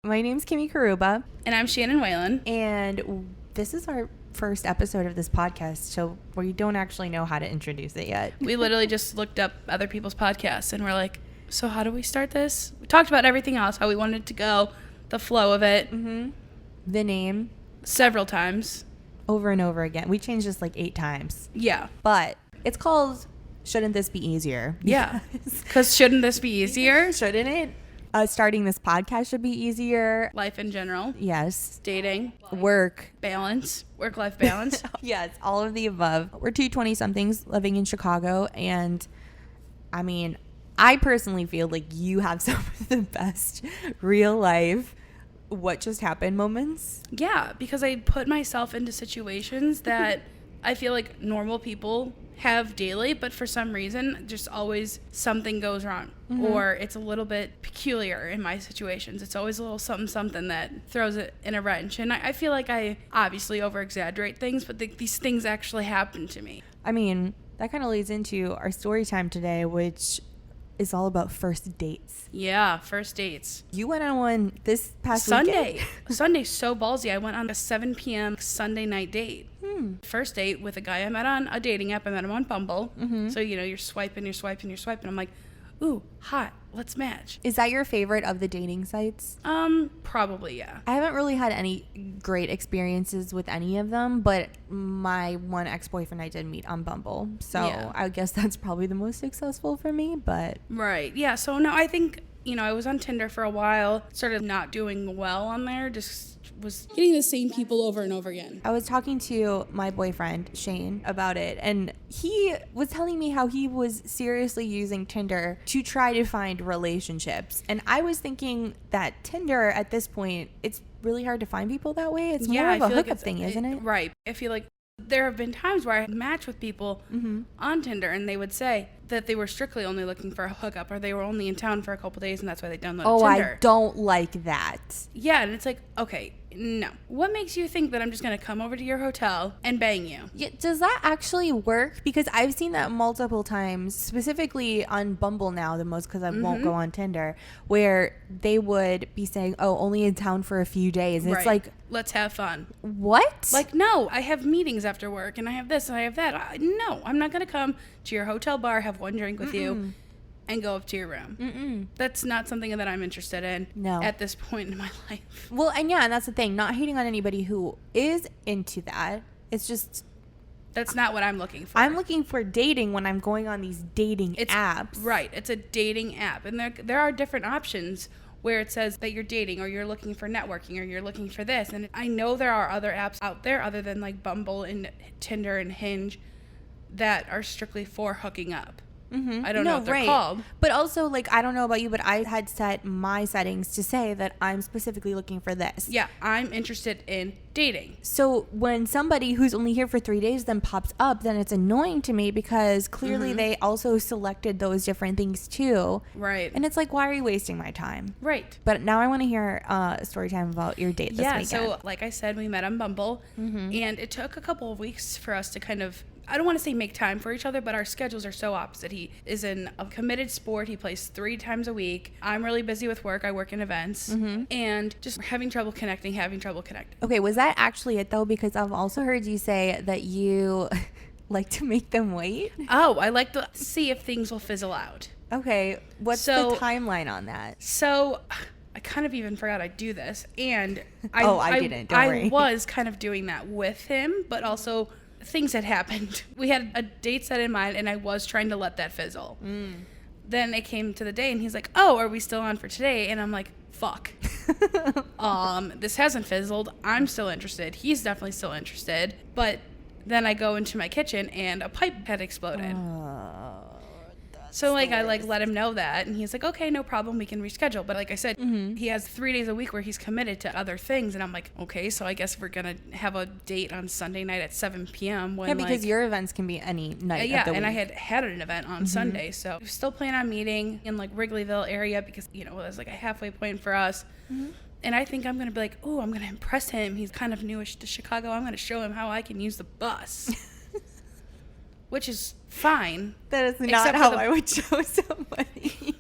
My name's Kimmie Caruba. And I'm Shannon Whelan. And this is our first episode of this podcast, so we don't actually know how to introduce it yet. We literally just looked up other people's podcasts and we're like, so how do we start this? We talked about everything else, how we wanted it to go, the flow of it. Mm-hmm. The name. Several times. Over and over again. We changed this like 8 times. Yeah. But it's called Shouldn't This Be Easier? Yeah. Because shouldn't this be easier? Shouldn't it? Starting this podcast should be easier. Life in general. Yes. Dating. Work. Balance. Work-life balance. Yes, all of the above. We're two 20-somethings living in Chicago, and I mean, I personally feel like you have some of the best real life what just happened moments. Yeah, because I put myself into situations that I feel like normal people have daily, but for some reason just always something goes wrong. Mm-hmm. Or it's a little bit peculiar in my situations. It's always a little something that throws it in a wrench. And I feel like I obviously over exaggerate things, but these things actually happen to me. I mean, that kind of leads into our story time today, which is all about first dates. Yeah, first dates. You went on one this past Sunday. weekend. Sunday's so ballsy. I went on a 7 p.m. Sunday night date. First date with a guy I met on a dating app. I met him on Bumble. Mm-hmm. So, you're swiping. I'm like, ooh, hot. Let's match. Is that your favorite of the dating sites? Probably, yeah. I haven't really had any great experiences with any of them, but my one ex-boyfriend I did meet on Bumble. So yeah. I guess that's probably the most successful for me, but... Right. Yeah. So, no, I think, I was on Tinder for a while, started not doing well on there, just was getting the same people over and over again. I was talking to my boyfriend, Shane, about it, and he was telling me how he was seriously using Tinder to try to find relationships. And I was thinking that Tinder, at this point, it's really hard to find people that way. It's more of a hookup thing, isn't it? Right. I feel like there have been times where I match with people on Tinder and they would say that they were strictly only looking for a hookup, or they were only in town for a couple days and that's why they downloaded Tinder. I don't like that. Yeah, and it's like, okay, no. What makes you think that I'm just going to come over to your hotel and bang you? Yeah, does that actually work? Because I've seen that multiple times, specifically on Bumble now the most, because I won't go on Tinder, where they would be saying, oh, only in town for a few days. And It's like, let's have fun. What? Like, no, I have meetings after work and I have this and I have that. No, I'm not going to come to your hotel bar, have one drink with you, and go up to your room. That's not something that I'm interested in at this point in my life. Well, and that's the thing. Not hating on anybody who is into that. It's just... That's not what I'm looking for. I'm looking for dating when I'm going on these dating apps. Right. It's a dating app. And there are different options where it says that you're dating, or you're looking for networking, or you're looking for this. And I know there are other apps out there other than like Bumble and Tinder and Hinge that are strictly for hooking up. I don't know what they're called. But also, like, I don't know about you, but I had set my settings to say that I'm specifically looking for this. Yeah, I'm interested in dating. So when somebody who's only here for 3 days then pops up, then it's annoying to me, because clearly they also selected those different things too. Right. And it's like, why are you wasting my time? Right. But now I want to hear a story time about your date this weekend. Yeah, so like I said, we met on Bumble, and it took a couple of weeks for us to kind of, I don't want to say make time for each other, but our schedules are so opposite. He is in a committed sport. He plays 3 times a week. I'm really busy with work. I work in events, and just having trouble connecting. Okay, was that actually it though? Because I've also heard you say that you like to make them wait. Oh, I like to see if things will fizzle out. Okay, what's the timeline on that? So I kind of even forgot I do this, and I didn't. Don't worry. I was kind of doing that with him, but also things had happened. We had a date set in mind, and I was trying to let that fizzle. Then it came to the day, and he's like, oh, are we still on for today? And I'm like, fuck. This hasn't fizzled. I'm still interested. He's definitely still interested. But then I go into my kitchen, and a pipe had exploded. So, like, I, like, let him know that, and he's like, okay, no problem, we can reschedule. But like I said, he has 3 days a week where he's committed to other things, and I'm like, okay, so I guess we're going to have a date on Sunday night at 7 p.m. when, because your events can be any night of the week. Yeah, and I had an event on Sunday, so we still plan on meeting in, like, Wrigleyville area because, it was, like, a halfway point for us. And I think I'm going to be like, oh, I'm going to impress him. He's kind of newish to Chicago. I'm going to show him how I can use the bus. Which is fine. That is not how I would show somebody.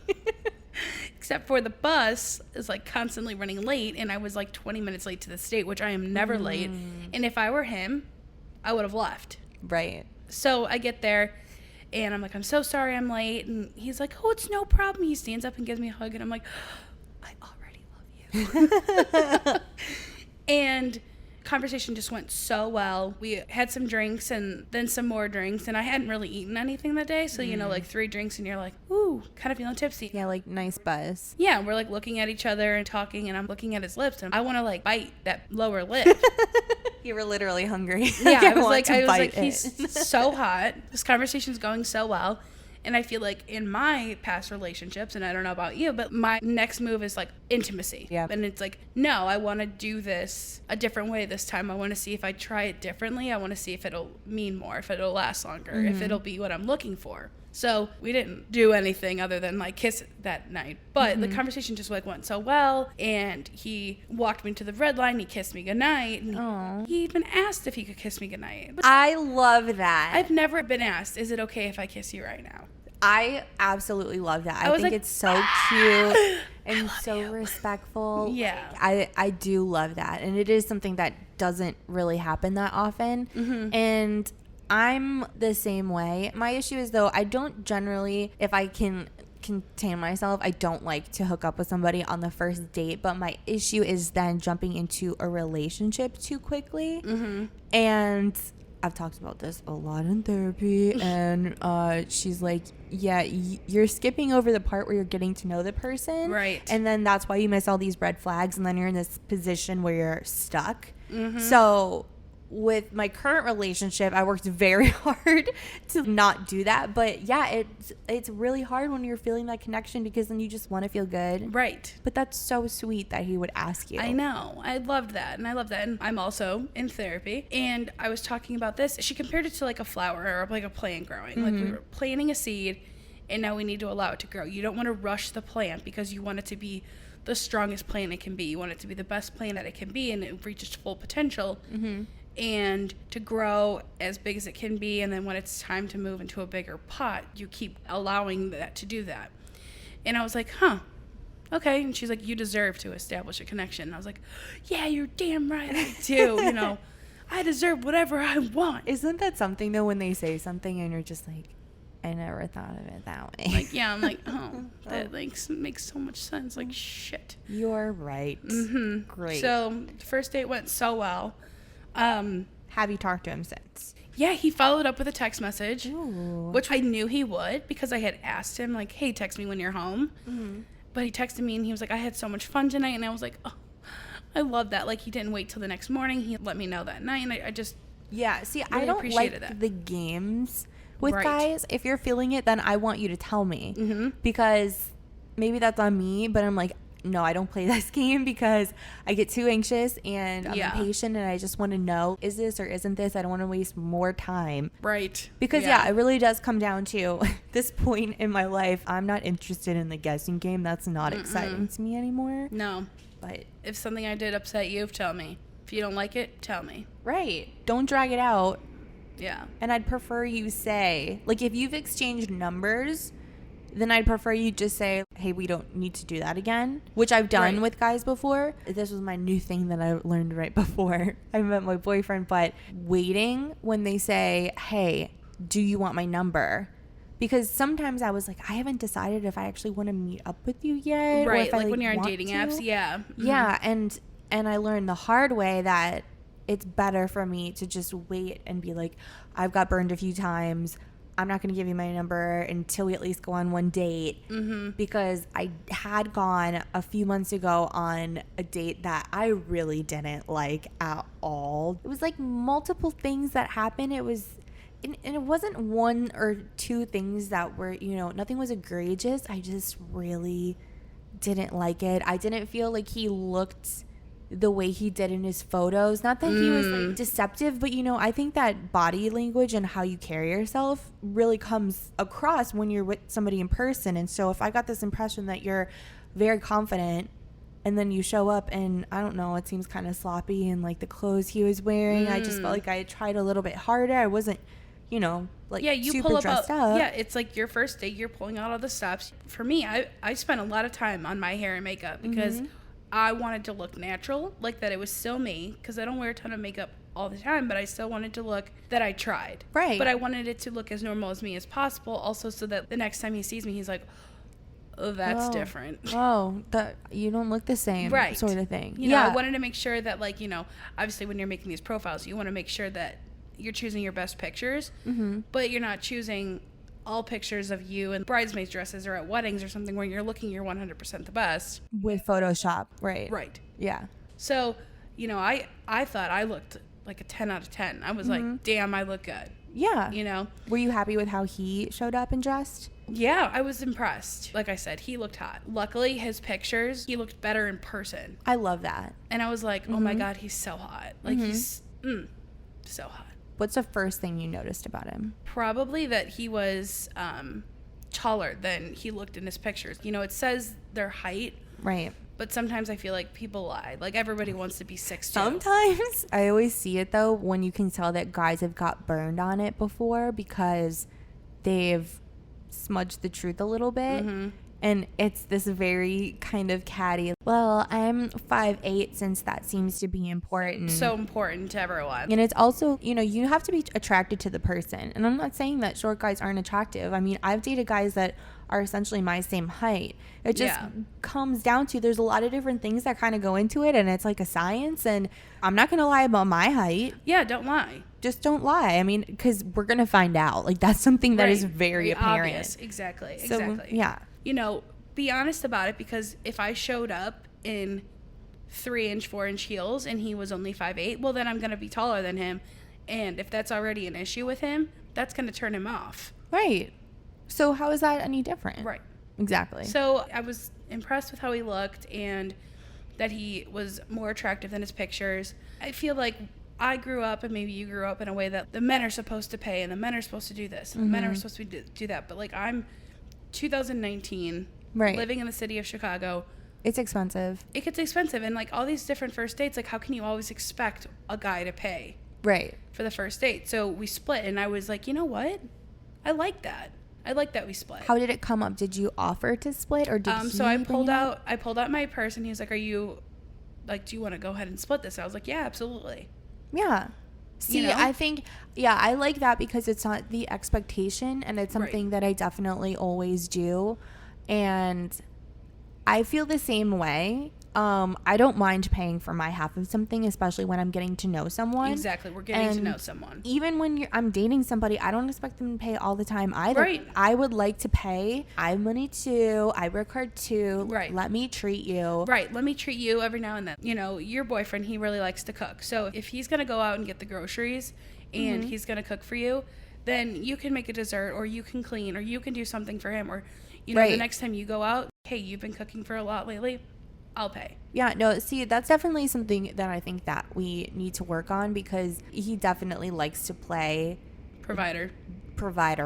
except for the bus is like constantly running late, and I was like 20 minutes late to the state, which I am never late. And if I were him, I would have left. Right. So I get there, and I'm like, I'm so sorry I'm late. And he's like, oh, it's no problem. He stands up and gives me a hug, and I'm like, I already love you. And conversation just went so well. We had some drinks and then some more drinks, and I hadn't really eaten anything that day, so you know, like 3 drinks and you're like, ooh, kind of feeling tipsy. Yeah, like nice buzz. Yeah, we're like looking at each other and talking, and I'm looking at his lips, and I want to like bite that lower lip. You were literally hungry. Yeah, I was like he's so hot. This conversation's going so well. And I feel like in my past relationships, and I don't know about you, but my next move is like intimacy. Yeah. And it's like, no, I want to do this a different way this time. I want to see if I try it differently. I want to see if it'll mean more, if it'll last longer, if it'll be what I'm looking for. So we didn't do anything other than like kiss that night. But the conversation just like went so well. And he walked me to the red line. He kissed me goodnight. And he even asked if he could kiss me goodnight. I love that. I've never been asked, is it okay if I kiss you right now? I absolutely love that. I think like, it's so cute and so respectful. Yeah. I do love that. And it is something that doesn't really happen that often. And I'm the same way. My issue is, though, I don't generally, if I can contain myself, I don't like to hook up with somebody on the first date. But my issue is then jumping into a relationship too quickly. And I've talked about this a lot in therapy, and she's like, yeah, you're skipping over the part where you're getting to know the person. Right. And then that's why you miss all these red flags, and then you're in this position where you're stuck. So with my current relationship, I worked very hard to not do that. But yeah, it's really hard when you're feeling that connection, because then you just want to feel good. Right. But that's so sweet that he would ask you. I know. I loved that. And I love that. And I'm also in therapy. And I was talking about this. She compared it to like a flower or like a plant growing. Like we were planting a seed, and now we need to allow it to grow. You don't want to rush the plant, because you want it to be the strongest plant it can be. You want it to be the best plant that it can be, and it reach its full potential. And to grow as big as it can be, and then when it's time to move into a bigger pot, you keep allowing that to do that. And I was like, okay. And she's like, you deserve to establish a connection. And I was like, yeah, you're damn right I do. You know, I deserve whatever I want. Isn't that something, though, when they say something and you're just like, I never thought of it that way. Like, yeah, I'm like, that like makes so much sense. Like, shit. You're right. Great. So the first date went so well. Have you talked to him since? Yeah, he followed up with a text message, Ooh. which I knew he would, because I had asked him, like, hey, text me when you're home. But he texted me, and he was like, I had so much fun tonight. And I was like, oh, I love that. Like, he didn't wait till the next morning. He let me know that night, and I just Yeah, see, really I don't appreciated like that. the games with Right. guys. If you're feeling it, then I want you to tell me. Because maybe that's on me, but I'm like, no, I don't play this game, because I get too anxious and I'm impatient, and I just want to know, is this or isn't this? I don't want to waste more time. Right. Because, yeah, it really does come down to this point in my life. I'm not interested in the guessing game. That's not exciting to me anymore. No. But If something I did upset you, tell me. If you don't like it, tell me. right. Don't drag it out. Yeah. And I'd prefer you say, like, if you've exchanged numbers, then I'd prefer you just say, hey, we don't need to do that again, which I've done with guys before. This was my new thing that I learned right before I met my boyfriend. But waiting when they say, hey, do you want my number? Because sometimes I was like, I haven't decided if I actually want to meet up with you yet. Right. Or if I, Like when you're on want dating to. apps. Yeah. Yeah. And I learned the hard way that it's better for me to just wait and be like, I've got burned a few times. I'm not going to give you my number until we at least go on one date. Because I had gone a few months ago on a date that I really didn't like at all. It was like multiple things that happened. It was, and it wasn't one or two things that were, you know, nothing was egregious. I just really didn't like it. I didn't feel like he looked the way he did in his photos. Not that he was like deceptive, but, you know, I think that body language and how you carry yourself really comes across when you're with somebody in person. And so if I got this impression that you're very confident, and then you show up and I don't know, it seems kind of sloppy, and like the clothes he was wearing, I just felt like I tried a little bit harder. I wasn't you know, like yeah, you super pull dressed up. up. Yeah, it's like your first date. You're pulling out all the stops. For me, I spent a lot of time on my hair and makeup because I wanted to look natural, like that it was still me. Because I don't wear a ton of makeup all the time, but I still wanted to look that I tried. Right. But I wanted it to look as normal as me as possible. Also, so that the next time he sees me, he's like, "Oh, that's different." Oh, that you don't look the same, Right. sort of thing. You know, I wanted to make sure that, like, you know, obviously when you're making these profiles, you want to make sure that you're choosing your best pictures, but you're not choosing all pictures of you in bridesmaids dresses or at weddings or something where you're looking your 100% the best. With Photoshop, right? Right. Yeah. So, you know, I thought I looked like a 10 out of 10. I was like, damn, I look good. Yeah. You know? Were you happy with how he showed up and dressed? Yeah, I was impressed. Like I said, he looked hot. Luckily, his pictures, he looked better in person. I love that. And I was like, oh my God, he's so hot. Like, he's so hot. What's the first thing you noticed about him? Probably that he was taller than he looked in his pictures. You know, it says their height. Right. But sometimes I feel like people lie. Like, everybody wants to be 6'2". Sometimes. I always see it, though, when you can tell that guys have got burned on it before because they've smudged the truth a little bit. And it's this very kind of catty, well, I'm 5'8", since that seems to be important. So important to everyone. And it's also, you know, you have to be attracted to the person. And I'm not saying that short guys aren't attractive. I mean, I've dated guys that are essentially my same height. It just comes down to, there's a lot of different things that kind of go into it, and it's like a science. And I'm not going to lie about my height. Yeah, don't lie. Just don't lie. I mean, because we're going to find out. Like, that's something that is very apparent. Obvious. Exactly. So, Exactly. yeah. You know, be honest about it, because if I showed up in 3-inch, 4-inch heels and he was only 5'8", well, then I'm going to be taller than him. And if that's already an issue with him, that's going to turn him off. Right. So how is that any different? Right. Exactly. So I was impressed with how he looked and that he was more attractive than his pictures. I feel like I grew up, and maybe you grew up, in a way that the men are supposed to pay and the men are supposed to do this and the men are supposed to do that. But, like, I'm 2019, living in the city of Chicago. It's expensive. It gets expensive. And, like, all these different first dates, like, how can you always expect a guy to pay for the first date? So we split, and I was like, you know what? I like that. I like that we split. How did it come up? Did you offer to split, or did he so I bring it up? I pulled out my purse, and he was like, do you want to go ahead and split this? I was like, yeah, absolutely. Yeah. See, You know? I think, I like that because it's not the expectation, and it's something that I definitely always do. And I feel the same way. I don't mind paying for my half of something, especially when I'm getting to know someone. Exactly. We're getting to know someone. Even when I'm dating somebody, I don't expect them to pay all the time either. Right. I would like to pay. I have money too. I work hard too. Right. Let me treat you. Right. Let me treat you every now and then. You know, your boyfriend, he really likes to cook. So if he's going to go out and get the groceries and he's going to cook for you, then you can make a dessert, or you can clean, or you can do something for him. Or, you know, the next time you go out, hey, you've been cooking for a lot lately, I'll pay. Yeah, no, see, that's definitely something that I think that we need to work on, because he definitely likes to play provider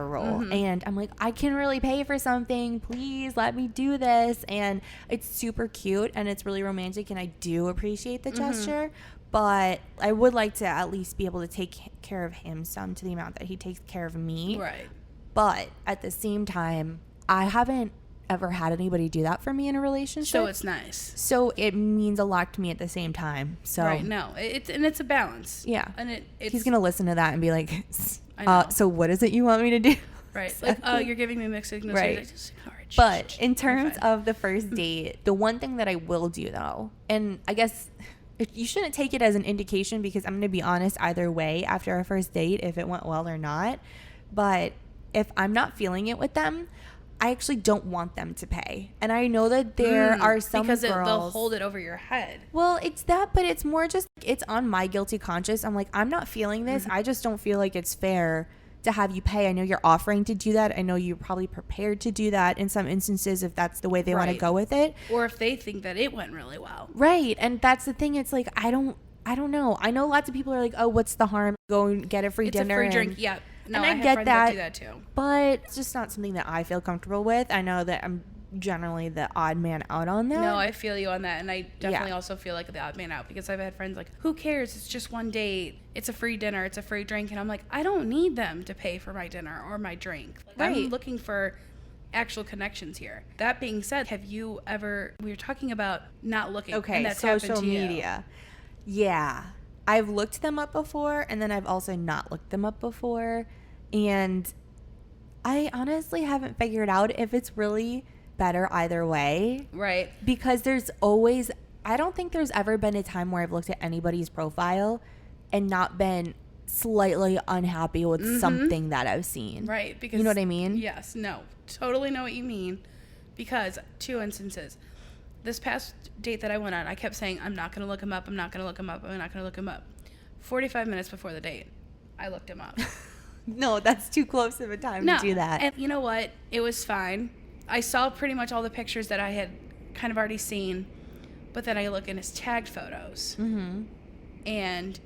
role. And I'm like, I can really pay for something. Please let me do this. And it's super cute and it's really romantic, and I do appreciate the gesture. But I would like to at least be able to take care of him some, to the amount that he takes care of me. Right. But at the same time, I haven't ever had anybody do that for me in a relationship. So it's nice. So it means a lot to me at the same time. So right, no, it's a balance. Yeah, and he's gonna listen to that and be like, I know. so what is it you want me to do? Right, Exactly. like, you're giving me mixed signals. Right. Like, just ignore it. But in terms of the first date, the one thing that I will do though, and I guess you shouldn't take it as an indication, because I'm gonna be honest either way after our first date, if it went well or not. But if I'm not feeling it with them, I actually don't want them to pay. And I know that there are some because girls... they'll hold it over your head. Well, it's that, but it's more just, it's on my guilty conscience. I'm like, I'm not feeling this. I just don't feel like it's fair to have you pay. I know you're offering to do that. I know you're probably prepared to do that in some instances, if that's the way they want to go with it. Or if they think that it went really well. Right. And that's the thing. It's like, I don't know. I know lots of people are like, oh, what's the harm? Go and get a free dinner. It's a free drink. Yeah. No, and I I have get friends that do that too. But it's just not something that I feel comfortable with. I know that I'm generally the odd man out on that. No, I feel you on that. And I definitely also feel like the odd man out, because I've had friends like, who cares? It's just one date. It's a free dinner. It's a free drink. And I'm like, I don't need them to pay for my dinner or my drink. Like, Right. I'm looking for actual connections here. That being said, have you ever, we were talking about not looking. Okay, and that's social happened to media. Yeah. I've looked them up before, and then I've also not looked them up before. And I honestly haven't figured out if it's really better either way. Right. Because there's always, I don't think there's ever been a time where I've looked at anybody's profile and not been slightly unhappy with something that I've seen. Right. Because, you know what I mean? Yes. No. Totally know what you mean. Because 2 instances. This past date that I went on, I kept saying, I'm not going to look him up. I'm not going to look him up. I'm not going to look him up. 45 minutes before the date, I looked him up. No, that's too close of a time to do that. And you know what? It was fine. I saw pretty much all the pictures that I had kind of already seen. But then I look in his tagged photos. And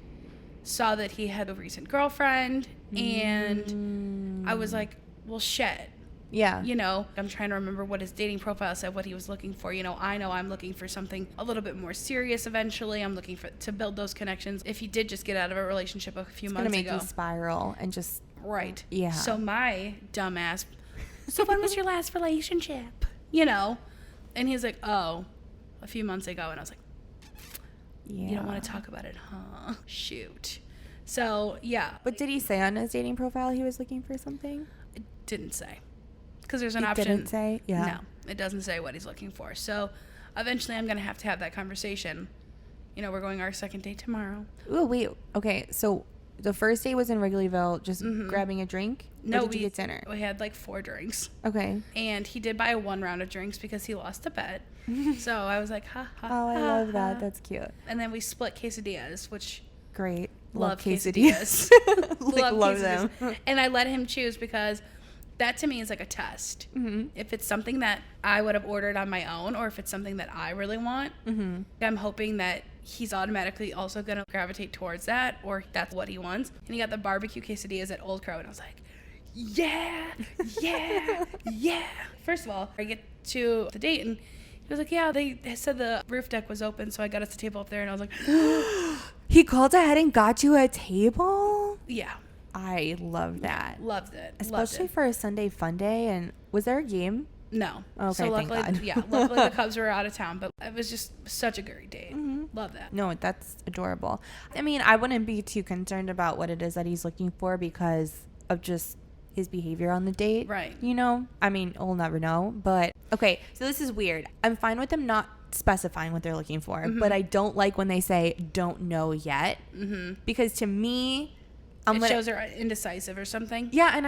saw that he had a recent girlfriend. And I was like, well, shit. Yeah. You know, I'm trying to remember what his dating profile said, what he was looking for. You know I'm looking for something a little bit more serious eventually. I'm looking to build those connections. If he did just get out of a relationship a few months ago. It's going to make you spiral and just... Right. Yeah. So my dumbass, so when was your last relationship? You know? And he's like, oh, a few months ago. And I was like, yeah. You don't want to talk about it, huh? Shoot. So, yeah. But did he say on his dating profile he was looking for something? It didn't say. Because there's an It option. didn't say? Yeah. No, it doesn't say what he's looking for. So eventually I'm going to have that conversation. You know, we're going our second date tomorrow. Oh, wait. Okay, so the first date was in Wrigleyville, just grabbing a drink? No, or did you get dinner? We had like 4 drinks. Okay. And he did buy 1 round of drinks because he lost a bet. So I was like, ha, ha, Oh, I ha, love that. ha. That's cute. And then we split quesadillas, which... Great. Love quesadillas. Love quesadillas. them. And I let him choose because... That to me is like a test. If it's something that I would have ordered on my own, or if it's something that I really want, I'm hoping that he's automatically also going to gravitate towards that, or that's what he wants. And he got the barbecue quesadillas at Old Crow, and I was like, yeah, yeah, yeah. First of all, I get to the date, and he was like, yeah, they said the roof deck was open, so I got us a table up there, and I was like, He called ahead and got you a table? yeah. I love that. Loved it. Especially for a Sunday fun day. And was there a game? No. Okay, so thank luckily, God. luckily the Cubs were out of town, but it was just such a great date. Love that. No, that's adorable. I mean, I wouldn't be too concerned about what it is that he's looking for because of just his behavior on the date. Right. You know? I mean, we'll never know. But, okay, so this is weird. I'm fine with them not specifying what they're looking for, but I don't like when they say, don't know yet. Because to me... It shows they're indecisive or something. Yeah, and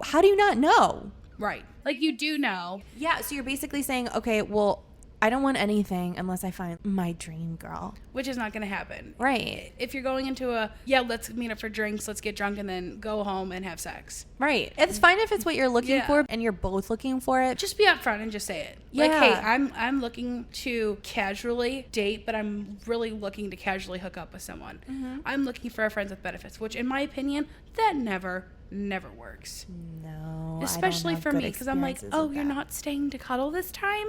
how do you not know? Right. Like, you do know. Yeah, so you're basically saying, okay, well, I don't want anything unless I find my dream girl. Which is not going to happen. Right. If you're going into let's meet up for drinks, let's get drunk, and then go home and have sex. Right. It's fine if it's what you're looking for and you're both looking for it. Just be upfront and just say it. Yeah. Like, hey, I'm looking to casually date, but I'm really looking to casually hook up with someone. I'm looking for a friends with benefits, which in my opinion, that never works. No. Especially for me, because I'm like, oh, you're not staying to cuddle this time?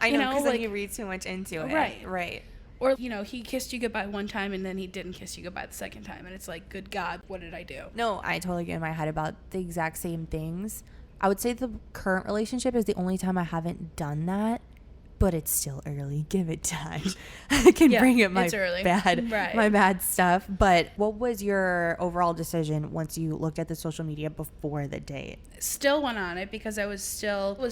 I know, because then you read too much into it. Right. Or, he kissed you goodbye one time and then he didn't kiss you goodbye the second time. And it's like, good God, what did I do? No, I totally get in my head about the exact same things. I would say the current relationship is the only time I haven't done that. But it's still early. Give it time. I can bring it my bad stuff. But what was your overall decision once you looked at the social media before the date? Still went on it because I was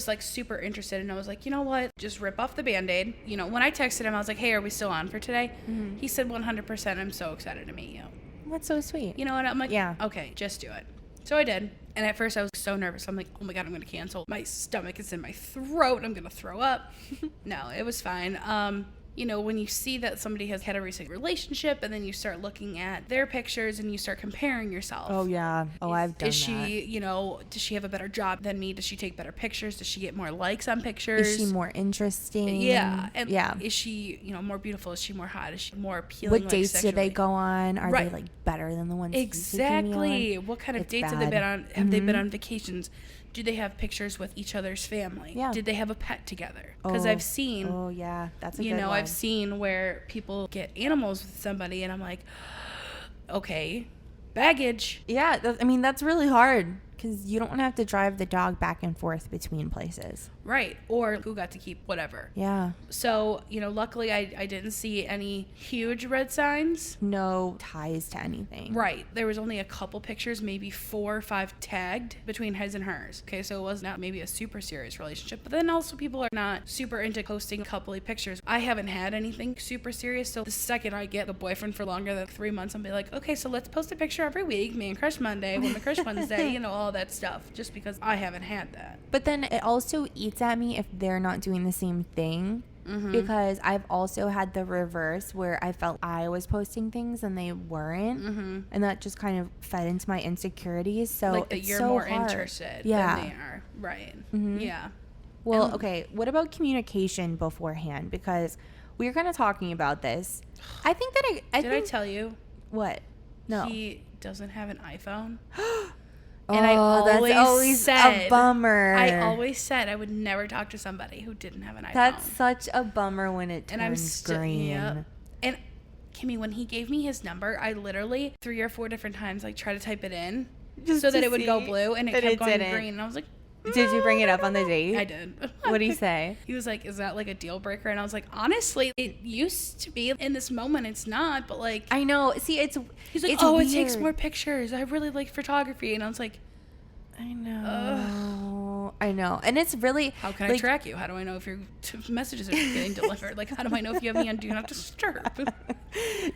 like super interested, and I was like, you know what? Just rip off the Band-Aid. You know, when I texted him, I was like, hey, are we still on for today? He said 100%. I'm so excited to meet you. That's so sweet. You know what? I'm like, yeah. Okay, just do it. So I did. And at first I was so nervous. I'm like, oh my God, I'm going to cancel. My stomach is in my throat. I'm going to throw up. No, it was fine. When you see that somebody has had a recent relationship and then you start looking at their pictures and you start comparing yourself. Oh, yeah. Oh, I've done that. Is she, does she have a better job than me? Does she take better pictures? Does she get more likes on pictures? Is she more interesting? Yeah. And is she, more beautiful? Is she more hot? Is she more appealing? What dates do they go on? Are they better than the ones exactly? What kind of dates have they been on? Have they been on vacations? Do they have pictures with each other's family? Yeah. Did they have a pet together? Because I've seen, Oh yeah, that's a you good know, one. I've seen where people get animals with somebody, and I'm like, okay, baggage. Yeah, I mean that's really hard because you don't want to have to drive the dog back and forth between places. Right. Or who got to keep whatever. Yeah. So, you know, luckily I didn't see any huge red signs. No ties to anything. Right. There was only a couple pictures, maybe 4 or 5 tagged between his and hers. Okay, so it was not maybe a super serious relationship. But then also people are not super into posting coupley pictures. I haven't had anything super serious. So the second I get a boyfriend for longer than 3 months, I'll be like, okay, so let's post a picture every week. Me and Crush Monday, Woman Crush Wednesday, you know, all that stuff. Just because I haven't had that. But then it also eats at me if they're not doing the same thing. Mm-hmm. Because I've also had the reverse where I felt I was posting things and they weren't. Mm-hmm. And that just kind of fed into my insecurities. So like that it's you're so more hard. interested Yeah. than they are. Right. Mm-hmm. Yeah. Well, okay. What about communication beforehand? Because we were kind of talking about this. I think that I Did I tell you? What? No. He doesn't have an iPhone. And I always said, a bummer. I always said I would never talk to somebody who didn't have an iPhone. That's such a bummer when it turns and I'm green. Yep. And Kimmie, when he gave me his number, I literally 3 or 4 different times like try to type it in Just so that to it would go see, blue, and it but kept it going didn't. green. And I was like, Did you bring it up on the date? I did. What did he say? He was like, is that like a deal breaker? And I was like, honestly, it used to be. In this moment, it's not. But like, I know. See, he's like, it's oh, weird. it takes more pictures. I really like photography. And I was like, I know. I know. And it's really. How can I track you? How do I know if your messages are getting delivered? Like, how do I know if you have me on Do Not Disturb?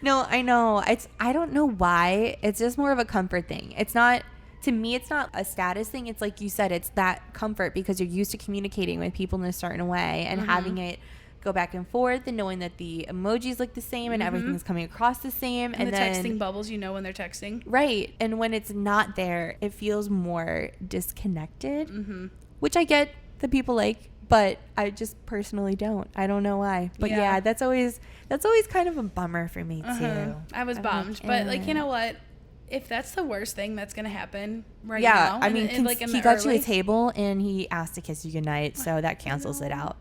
No, I know. I don't know why. It's just more of a comfort thing. It's not. To me, it's not a status thing. It's like you said, it's that comfort because you're used to communicating with people in a certain way and having it go back and forth and knowing that the emojis look the same and everything's coming across the same. And the then, texting bubbles, you know when they're texting. Right. And when it's not there, it feels more disconnected, which I get that people like, but I just personally don't. I don't know why. But yeah, that's always kind of a bummer for me too. I was bummed. But like, you know what? If that's the worst thing that's going to happen now. Yeah, I mean, and like he got you a table and he asked to kiss you goodnight, so that cancels it out.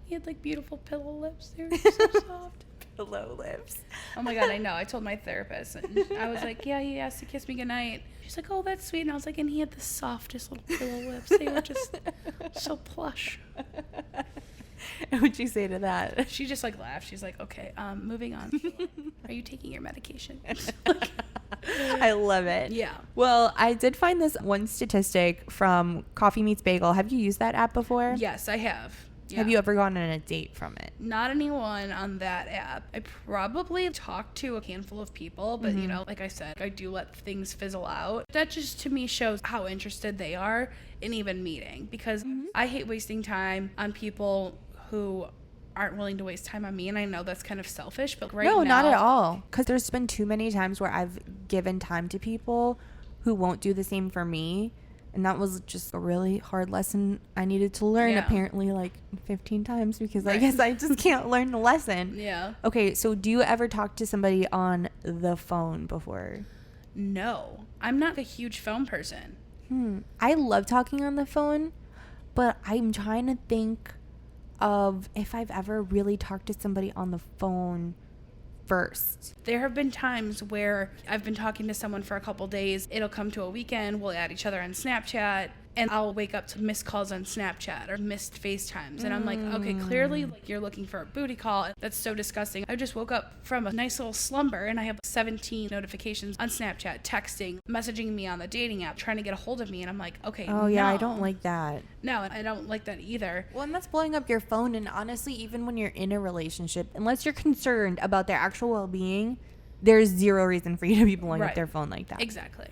He had like beautiful pillow lips. They were so soft. Pillow lips. Oh my God, I know. I told my therapist. And I was like, yeah, he asked to kiss me goodnight. She's like, oh, that's sweet. And I was like, and he had the softest little pillow lips. They were just so plush. What'd you say to that? She just like laughed. She's like, okay, moving on. Are you taking your medication? I love it. Yeah. Well, I did find this one statistic from Coffee Meets Bagel. Have you used that app before? Yes, I have. Yeah. Have you ever gone on a date from it? Not anyone on that app. I probably talked to a handful of people, but you know, like I said, I do let things fizzle out. That just to me shows how interested they are in even meeting, because I hate wasting time on people who aren't willing to waste time on me, and I know that's kind of selfish, but No, now, not at all. Because there's been too many times where I've given time to people who won't do the same for me, and that was just a really hard lesson I needed to learn apparently like 15 times because I guess I just can't learn the lesson. Yeah. Okay, so do you ever talk to somebody on the phone before? No, I'm not a huge phone person. I love talking on the phone, but I'm trying to think of if I've ever really talked to somebody on the phone first. There have been times where I've been talking to someone for a couple days. It'll come to a weekend. We'll add each other on Snapchat, and I'll wake up to missed calls on Snapchat or missed FaceTimes. And I'm like, okay, clearly like you're looking for a booty call. That's so disgusting. I just woke up from a nice little slumber and I have 17 notifications on Snapchat, texting, messaging me on the dating app, trying to get a hold of me. And I'm like, okay, Oh, yeah, I don't like that. No, I don't like that either. Well, and that's blowing up your phone. And honestly, even when you're in a relationship, unless you're concerned about their actual well-being, there's zero reason for you to be blowing up their phone like that. Exactly.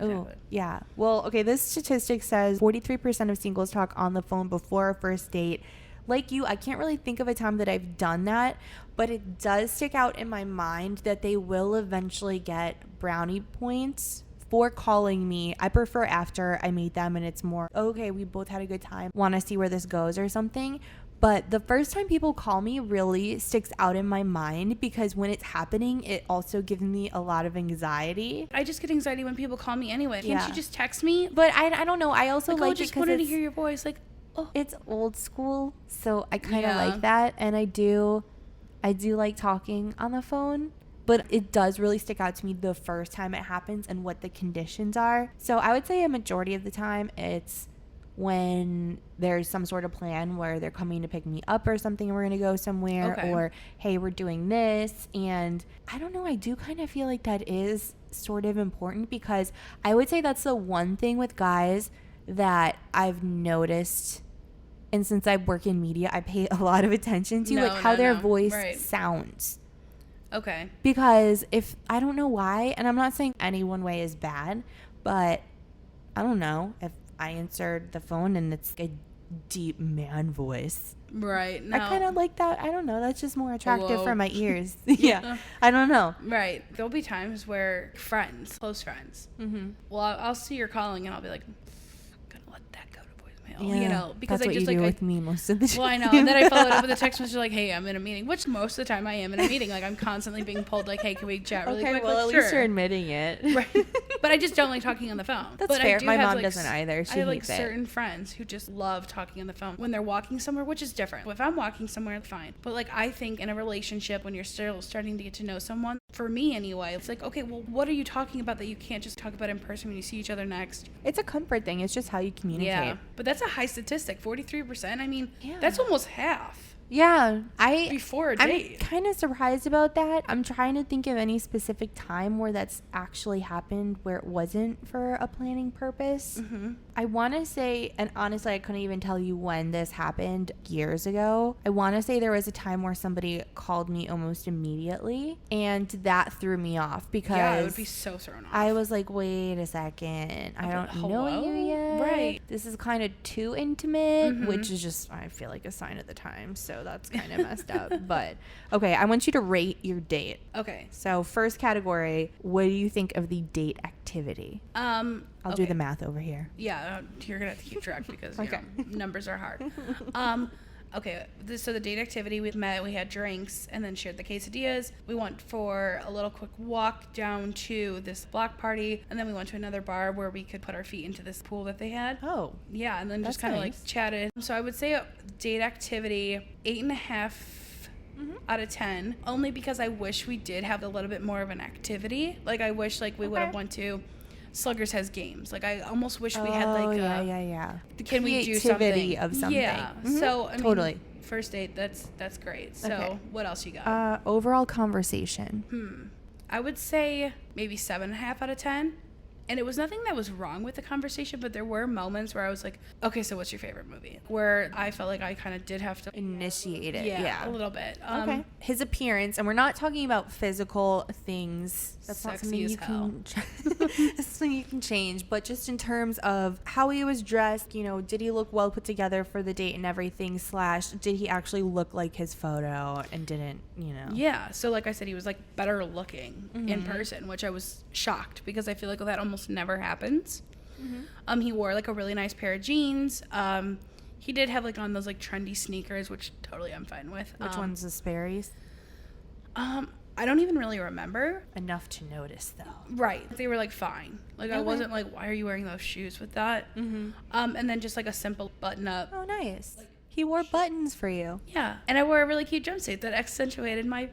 Oh, yeah. Well, okay, this statistic says 43% of singles talk on the phone before a first date. Like you, I can't really think of a time that I've done that, but it does stick out in my mind that they will eventually get brownie points for calling me. I prefer after I meet them and it's more, okay, we both had a good time, want to see where this goes or something. But the first time people call me really sticks out in my mind because when it's happening, it also gives me a lot of anxiety. I just get anxiety when people call me anyway. Can't Yeah. you just text me? But I don't know. I also like it just because wanted to hear your voice. Like, oh. it's old school, so I kind of Yeah. like that. And I do like talking on the phone. But it does really stick out to me the first time it happens and what the conditions are. So I would say a majority of the time it's when there's some sort of plan where they're coming to pick me up or something and we're going to go somewhere, Okay. or hey, we're doing this. And I don't know, I do kind of feel like that is sort of important because I would say that's the one thing with guys that I've noticed. And since I work in media, I pay a lot of attention to like how their voice sounds. Okay. Because if I don't know why, and I'm not saying any one way is bad, but I don't know, if I answered the phone and it's a deep man voice, Right. No. I kind of like that. I don't know, that's just more attractive Hello. for my ears. Yeah. I don't know. Right. There'll be times where friends, close friends, well, I'll see you're calling and I'll be like, gonna let that go to voicemail. Yeah, You know, because that's I what just you do like with me most of the time. Well, I know. And then I followed up with a text message like, hey, I'm in a meeting, which most of the time I am in a meeting. Like, I'm constantly being pulled like, hey, can we chat really quick? Well, like, at least sure. you're admitting it. Right. But I just don't like talking on the phone. That's but fair. I do My have, mom like, doesn't either. She I have like hates it. certain friends who just love talking on the phone when they're walking somewhere, which is different. If I'm walking somewhere, fine. But like, I think in a relationship, when you're still starting to get to know someone, for me anyway, it's like, okay, well, what are you talking about that you can't just talk about in person when you see each other next? It's a comfort thing. It's just how you communicate. Yeah. But that's a high statistic, 43%. I mean, Yeah. that's almost half. Yeah, Before a I'm date. kind of surprised about that. I'm trying to think of any specific time where that's actually happened where it wasn't for a planning purpose. I want to say, and honestly, I couldn't even tell you when this happened years ago. I want to say there was a time where somebody called me almost immediately, and that threw me off because Yeah, it would be so thrown off. I was like, wait a second, I don't know hello? you yet. Right. This is kind of too intimate, which is just, I feel like, a sign of the time. So that's kind of messed up. But okay, I want you to rate your date. Okay. So first category, what do you think of the date activity? I'll do the math over here. Yeah, you're gonna have to keep track because you Okay. know, numbers are hard. Okay, so the date activity, we met, we had drinks, and then shared the quesadillas. We went for a little quick walk down to this block party, and then we went to another bar where we could put our feet into this pool that they had. Oh, Yeah, and then That's just kind of nice. like chatted. So I would say a date activity 8.5 out of 10, only because I wish we did have a little bit more of an activity. Like I wish like we would have went to Sluggers Has Games. Like I almost wish we had like yeah. can we do Creativity something of something. Yeah. Mhm. So I mean, Totally. first date, that's great. So Okay. what else you got? Overall conversation. I would say maybe 7.5 out of 10. And it was nothing that was wrong with the conversation, but there were moments where I was like, okay, so what's your favorite movie? Where I felt like I kind of did have to Initiate it. yeah, a little bit. Okay. His appearance, and we're not talking about physical things. That's not something Sexy as you can. That's something you can change. But just in terms of how he was dressed, you know, did he look well put together for the date and everything? / did he actually look like his photo and didn't, you know? Yeah. So like I said, he was like better looking in person, which I was shocked because I feel like that almost never happens. He wore like a really nice pair of jeans. He did have like on those like trendy sneakers, which totally I'm fine with. Which one's the Sperry's? I don't even really remember. Enough to notice though. Right. They were like fine. Like I Okay. wasn't like, why are you wearing those shoes with that? And then just like a simple button up. Oh, nice. He wore buttons for you. Yeah. And I wore a really cute jumpsuit that accentuated my You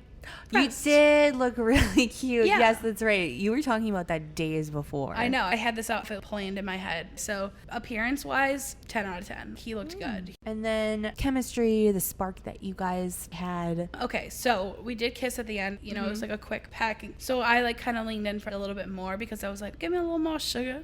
breasts. did look really cute. Yeah. Yes, that's right. You were talking about that days before. I know. I had this outfit planned in my head. So appearance wise, 10 out of 10. He looked good. And then chemistry, the spark that you guys had. Okay, so we did kiss at the end. You know, it was like a quick packing. So I like kind of leaned in for a little bit more because I was like, give me a little more sugar.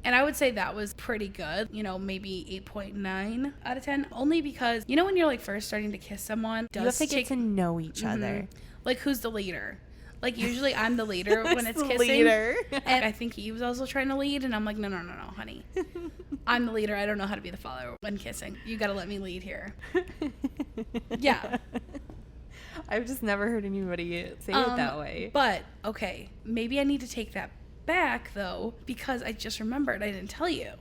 And I would say that was pretty good. You know, maybe 8.9 out of 10. Only because, you know, when you're like first starting to kiss someone, You have to get to know each other. like who's the leader? Like usually I'm the leader when it's the kissing. leader. And I think he was also trying to lead, and I'm like, no, honey. I'm the leader. I don't know how to be the follower when kissing. You got to let me lead here. Yeah. I've just never heard anybody say it that way. But okay, maybe I need to take that back though, because I just remembered I didn't tell you.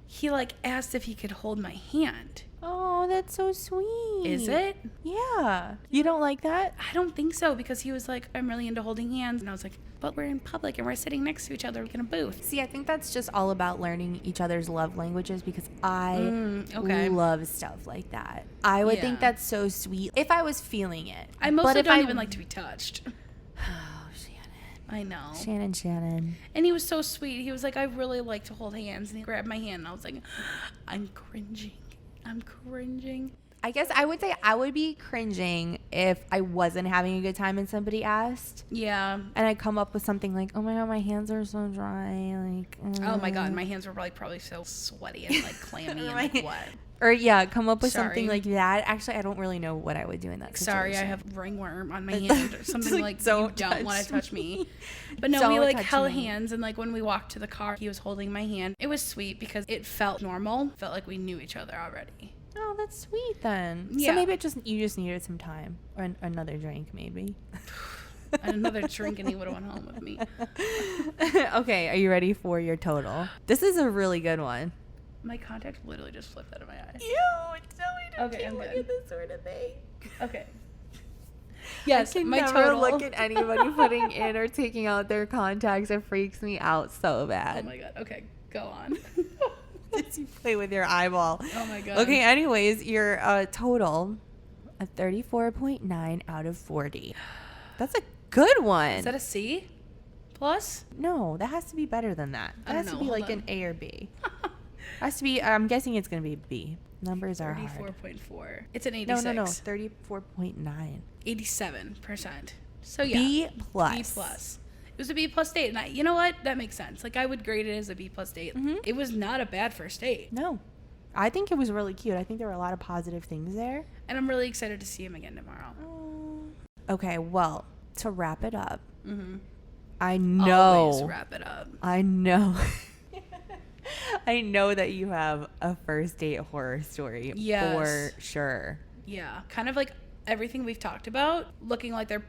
He like asked if he could hold my hand. Oh, that's so sweet. Is it? Yeah. You don't like that? I don't think so, because he was like, I'm really into holding hands. And I was like, but we're in public and we're sitting next to each other in a booth. See, I think that's just all about learning each other's love languages, because I love stuff like that. I would think that's so sweet if I was feeling it. I mostly don't even like to be touched. Oh, Shannon. I know. Shannon. And he was so sweet. He was like, I really like to hold hands. And he grabbed my hand. And I was like, I'm cringing. I guess I would say I would be cringing if I wasn't having a good time and somebody asked. Yeah. And I come up with something like, oh my God, my hands are so dry. Like, oh my God, my hands were probably so sweaty and like clammy and like wet. Or come up with something like that. Actually, I don't really know what I would do in that situation. Sorry, I have ringworm on my hand or something like you don't want to touch me. But no, don't we like held me. hands, and like when we walked to the car, he was holding my hand. It was sweet because it felt normal. Felt like we knew each other already. Oh, that's sweet then. Yeah. So maybe you just needed some time or another drink maybe. Another drink and he would have went home with me. Okay, are you ready for your total? This is a really good one. My contact literally just flipped out of my eye. Ew, tell me to Okay, I'm look good. at this sort of thing. Okay. Yes, I can my never total. look at anybody putting in or taking out their contacts. It freaks me out so bad. Oh my God. Okay, go on. You play with your eyeball. Oh my God. Okay, anyways, your total, a 34.9 out of 40. That's a good one. Is that a C plus? No, that has to be better than that. That I don't has to know, be hold like on. an A or B. Has to be. I'm guessing it's gonna be B. Numbers are hard. 34.4. It's an 86. No. 34.9. 87%. So yeah. B plus. B plus. It was a B plus date, and you know what? That makes sense. Like I would grade it as a B plus date. Mm-hmm. It was not a bad first date, No, I think it was really cute. I think there were a lot of positive things there. and I'm really excited to see him again tomorrow. Okay, well, to wrap it up, Mm-hmm. I know. Always wrap it up. I know. I know that you have a first date horror story. Yes. For sure. Yeah, kind of like everything we've talked about, looking like their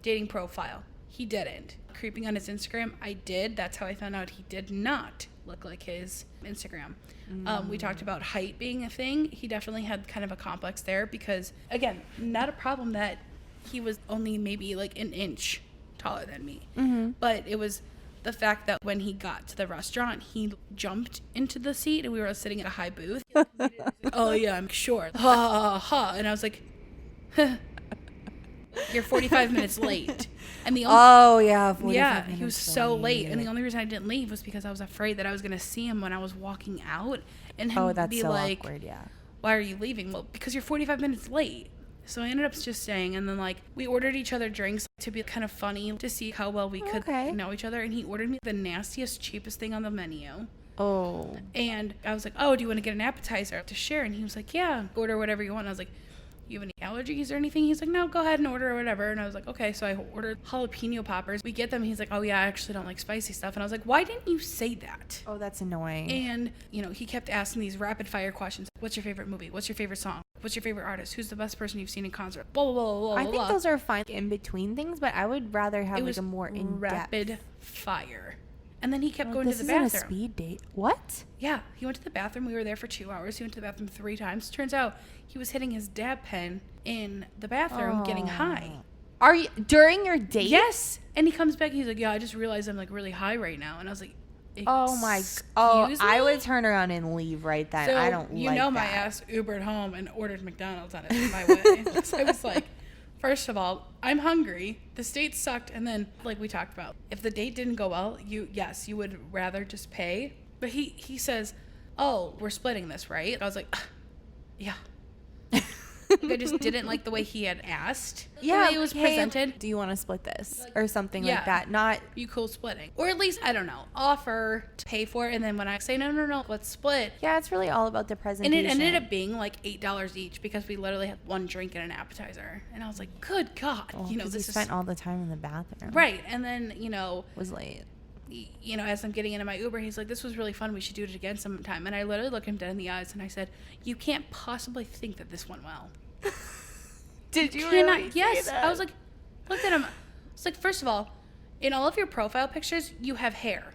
dating profile. He didn't. Creeping on his Instagram, I did. That's how I found out he did not look like his Instagram. We talked about height being a thing. He definitely had kind of a complex there because, again, not a problem that he was only maybe like an inch taller than me. Mm-hmm. But it was the fact that when he got to the restaurant, he jumped into the seat and we were sitting at a high booth. Oh, yeah, I'm short. Ha, ha, ha. And I was like, you're 45 minutes late. And the only, 45 he was so late. And the only reason I didn't leave was because I was afraid that I was going to see him when I was walking out. And him that's be so like, awkward, yeah. why are you leaving? Well, because you're 45 minutes late. So I ended up just staying. And then, like, we ordered each other drinks to be kind of funny to see how well we could know each other. And he ordered me the nastiest, cheapest thing on the menu. Oh. And I was like, oh, do you want to get an appetizer to share? And he was like, yeah, order whatever you want. And I was like, you have any allergies or anything? He's like, no, go ahead and order or whatever. And I was like, okay. So I ordered jalapeno poppers. We get them. He's like, oh yeah, I actually don't like spicy stuff. And I was like, why didn't you say that? Oh, that's annoying. And, you know, he kept asking these rapid fire questions. What's your favorite movie? What's your favorite song? What's your favorite artist? Who's the best person you've seen in concert? Blah, blah, blah, blah, I think blah. those are fine in between things, but I would rather have It like was a more in-depth. rapid fire. And then he kept going to the This bathroom. isn't a speed date. What? Yeah, he went to the bathroom. We were there for 2 hours. He went to the bathroom 3 times. Turns out he was hitting his dab pen in the bathroom getting high. Are you during your date? Yes. And he comes back and he's like, yeah, I just realized I'm like really high right now. And I was like, Oh my. Excuse I me? would turn around and leave right then. So, I don't like that. my ass Ubered home and ordered McDonald's on it my way. So I was like, first of all, I'm hungry. This date sucked. And then, like we talked about, if the date didn't go well, you would rather just pay. But he says, oh, we're splitting this, right? I was like, yeah. Like, I just didn't like the way he had asked. Yeah, the way it was presented. Do you want to split this or something Yeah. like that? Not. You cool splitting. Or at least, I don't know, offer to pay for it. And then when I say, no, let's split. Yeah, it's really all about the And presentation. it ended up being like $8 each because we literally had one drink and an appetizer. And I was like, good God. Well, you know, 'cause this we is spent all the time in the bathroom. right. And then, you know, Was late. you know, as I'm getting into my Uber, he's like, this was really fun. We should do it again sometime. And I literally looked him dead in the eyes and I said, you can't possibly think that this went well. Did you Cannot, really say yes. that? I was like, looked at him. It's like, first of all, in all of your profile pictures, you have hair.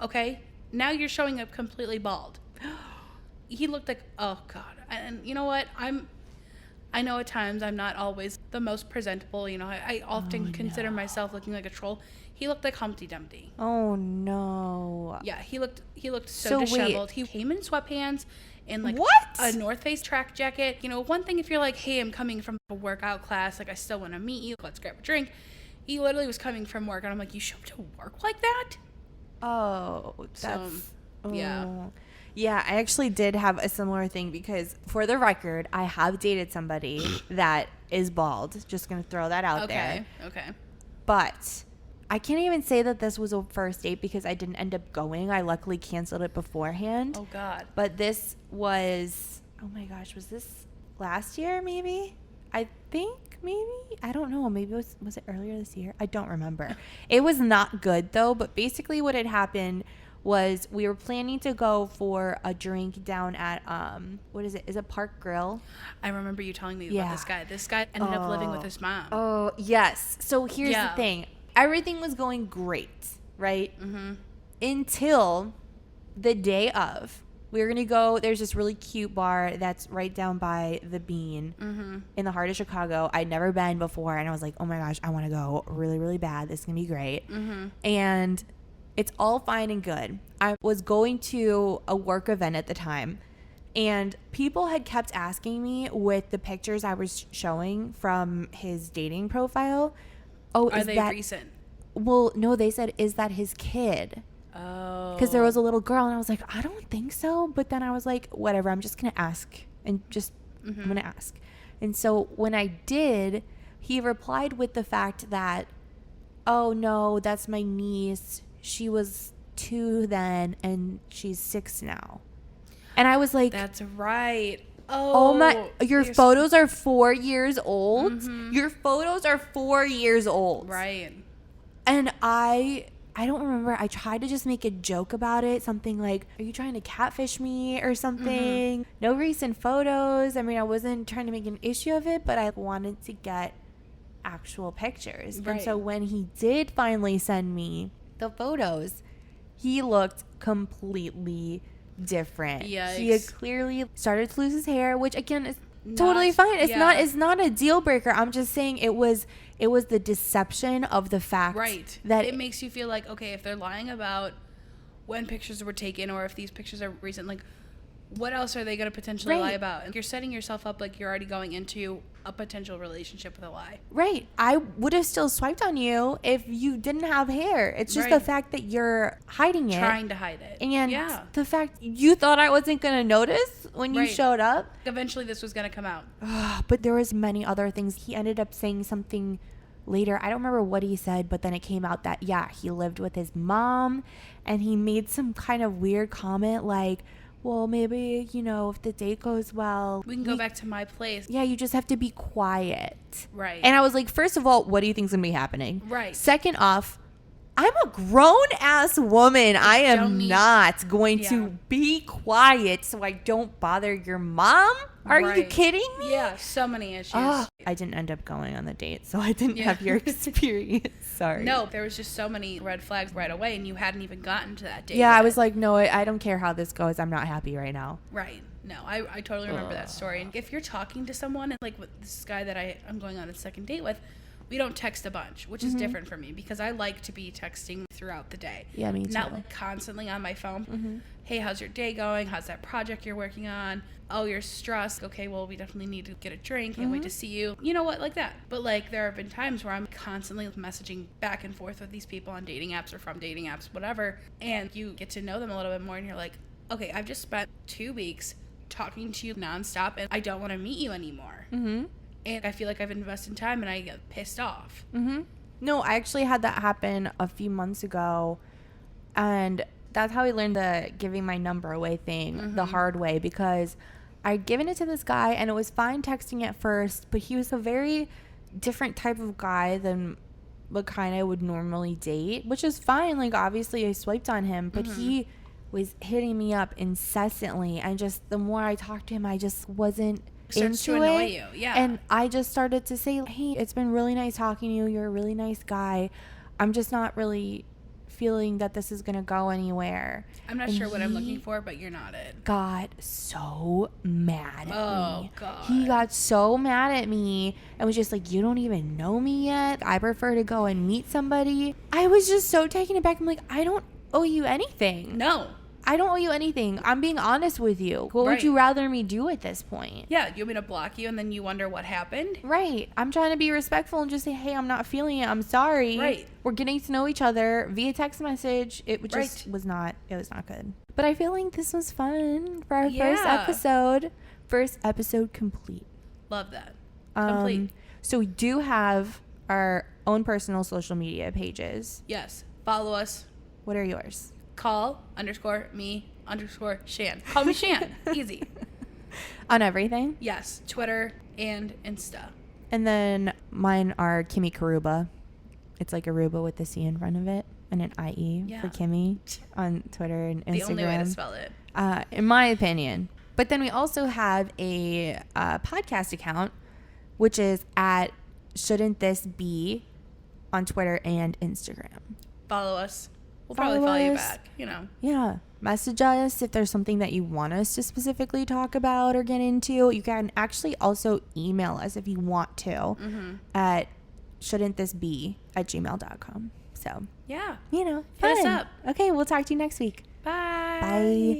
Okay? Now you're showing up completely bald. he looked like, oh God. And you know what? I know at times I'm not always the most presentable. You know, I often consider myself looking like a troll. He looked like Humpty Dumpty. Oh no. Yeah, he looked so So disheveled. wait. He came in sweatpants and like What? a North Face track jacket. You know, one thing if you're like, hey, I'm coming from a workout class, like I still want to meet you, let's grab a drink. He literally was coming from work, and I'm like, you show up to work like that? Oh, that's yeah. Yeah, I actually did have a similar thing because, for the record, I have dated somebody that is bald. Just going to throw that out there. Okay. But I can't even say that this was a first date because I didn't end up going. I luckily canceled it beforehand. Oh, God. But this was, oh my gosh, was this last year maybe? I think maybe. I don't know. Maybe was it earlier this year? I don't remember. It was not good though. But basically what had happened was we were planning to go for a drink down at what is it? Is it Park Grill? I remember you telling me about this guy. This guy ended up living with his mom. Oh, yes. So here's the thing. Everything was going great, right? Mm-hmm. Until the day of. We were going to go. There's this really cute bar that's right down by the Bean in the heart of Chicago. I'd never been before. And I was like, oh my gosh, I want to go really, really bad. This is going to be great. Mm-hmm. And it's all fine and good. I was going to a work event at the time. And people had kept asking me with the pictures I was showing from his dating profile. Oh, are they recent? Well, no, they said, is that his kid? Oh. Because there was a little girl, and I was like, I don't think so. But then I was like, whatever, I'm just going to ask. And just, I'm going to ask. And so when I did, he replied with the fact that, oh, no, that's my niece. She was 2 then, and she's 6 now. And I was like, that's right. Oh my, your photos are 4 years old? Mm-hmm. Your photos are 4 years old. Right. And I don't remember. I tried to just make a joke about it. Something like, are you trying to catfish me or something? Mm-hmm. No recent photos. I mean, I wasn't trying to make an issue of it, but I wanted to get actual pictures. Right. And so when he did finally send me the photos, he looked completely different. Yikes. He had clearly started to lose his hair, which again is totally fine. It's not a deal breaker. I'm just saying it was the deception of the fact that it makes you feel like, okay, if they're lying about when pictures were taken or if these pictures are recent, like what else are they going to potentially lie about? And you're setting yourself up like you're already going into a potential relationship with a lie. Right. I would have still swiped on you if you didn't have hair. It's just the fact that you're hiding it. Trying to hide it. And the fact you thought I wasn't going to notice when you showed up. Eventually this was going to come out. But there was many other things. He ended up saying something later. I don't remember what he said, but then it came out that, he lived with his mom. And he made some kind of weird comment like, well, maybe, if the date goes well, we can go back to my place. Yeah, you just have to be quiet. Right. And I was like, first of all, what do you think's going to be happening? Right. Second off, I'm a grown-ass woman. I am not going to be quiet so I don't bother your mom. Are you kidding me? Yeah, so many issues. I didn't end up going on the date, so I didn't have your experience. Sorry. No, there was just so many red flags right away, and you hadn't even gotten to that date yet. I was like, no, I don't care how this goes. I'm not happy right now. Right. No, I totally remember that story. And if you're talking to someone, like with this guy that I'm going on a second date with, we don't text a bunch, which is different for me because I like to be texting throughout the day. Yeah, me too. Not like constantly on my phone. Mm-hmm. Hey, how's your day going? How's that project you're working on? Oh, you're stressed. Okay, well, we definitely need to get a drink. Can't wait to see you. You know what? Like that. But like there have been times where I'm constantly messaging back and forth with these people on dating apps or from dating apps, whatever. And you get to know them a little bit more and you're like, okay, I've just spent 2 weeks talking to you nonstop and I don't want to meet you anymore. Mm-hmm. And I feel like I've invested time and I get pissed off. Mm-hmm. No, I actually had that happen a few months ago. And that's how I learned the giving my number away thing the hard way. Because I'd given it to this guy and it was fine texting at first. But he was a very different type of guy than what kind I would normally date. Which is fine. Like, obviously, I swiped on him. But he was hitting me up incessantly. And just the more I talked to him, I just wasn't starts to annoy you. Yeah. And I just started to say, hey, it's been really nice talking to you. You're a really nice guy. I'm just not really feeling that this is gonna go anywhere. I'm not And sure what I'm he looking for, but you're not it. got so mad at me. Oh, God. He got so mad at me and was just like, you don't even know me yet. I prefer to go and meet somebody. I was just so taken aback. I'm like, I don't owe you anything. No. I don't owe you anything. I'm being honest with you. What would you rather me do at this point? Yeah, you want me to block you and then you wonder what happened? Right. I'm trying to be respectful and just say, hey, I'm not feeling it. I'm sorry. Right. We're getting to know each other via text message. It just was not good. But I feel like this was fun for our first episode. First episode complete. Love that. Complete. So we do have our own personal social media pages. Yes. Follow us. What are yours? Call_me_Shan. Call me Shan. Easy. On everything? Yes. Twitter and Insta. And then mine are Kimmie Caruba. It's like Aruba with the C in front of it and an IE for Kimmie on Twitter and Instagram. The only way to spell it. In my opinion. But then we also have a podcast account, which is at Shouldn't This Be on Twitter and Instagram. Follow us. We'll probably follow you back, you know. Yeah. Message us if there's something that you want us to specifically talk about or get into. You can actually also email us if you want to at shouldn'tthisbe@gmail.com. So, yeah. you know, Hit us fun. up. Okay, we'll talk to you next week. Bye. Bye.